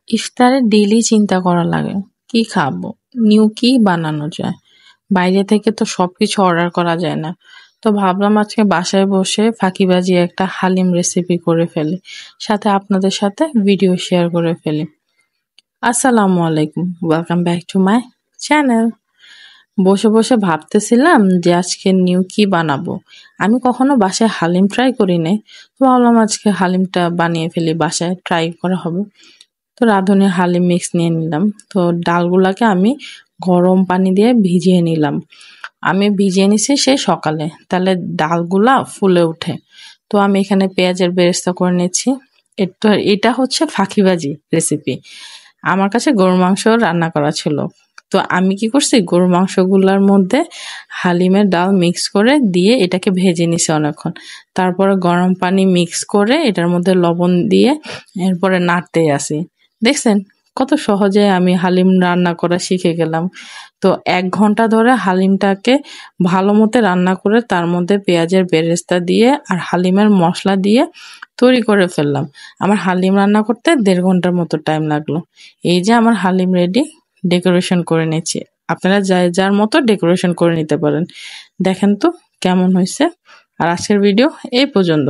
ইফতারে ডেইলি চিন্তা করা লাগে কি খাবো, নিউ কি বানানো যায়। বাইরে থেকে তো সবকিছু অর্ডার করা যায় না। তো ভাবলাম আজকে বাসায় বসে ফাঁকিবাজি একটা হালিম রেসিপি করে ফেলি, সাথে আপনাদের সাথে ভিডিও শেয়ার করে ফেলি। আসসালামু আলাইকুম, welcome back to my channel. বসে বসে ভাবতেছিলাম যে আজকে নিউ কি বানাবো। আমি কখনো বাসায় হালিম ট্রাই করি নাই, তো ভাবলাম আজকে হালিমটা বানিয়ে ফেলি, বাসায় ট্রাই করা হবে। তো রাঁধুনি হালিম মিক্স নিয়ে নিলাম। তো ডালগুলাকে আমি গরম পানি দিয়ে ভিজিয়ে নিলাম। আমি ভিজিয়ে নিছি সেই সকালে, তাহলে ডালগুলা ফুলে ওঠে। তো আমি এখানে পেঁয়াজের বেরেস্তা করে নিচ্ছি। এটা হচ্ছে ফাঁকিবাজি রেসিপি। আমার কাছে গরুর মাংস রান্না করা ছিল। তো আমি কি করছি, গরুর মাংসগুলার মধ্যে হালিমের ডাল মিক্স করে দিয়ে এটাকে ভেজে নিছি অনেকক্ষণ। তারপরে গরম পানি মিক্স করে এটার মধ্যে লবণ দিয়ে এরপরে নাড়তেই আসি। দেখছেন কত সহজে আমি হালিম রান্না করা শিখে গেলাম। তো 1 ঘন্টা ধরে হালিমটাকে ভালো মতো রান্না করে তার মধ্যে পেঁয়াজের বেরেস্তা দিয়ে আর হালিমের মশলা দিয়ে তৈরি করে ফেললাম। আমার হালিম রান্না করতে 1.5 ঘন্টার মতো টাইম লাগলো। এই যে আমার হালিম রেডি, ডেকোরেশন করে নিচ্ছি। আপনারা যার মতো ডেকোরেশন করে নিতে পারেন। দেখেন তো কেমন হয়েছে। আর আজকের ভিডিও এই পর্যন্ত।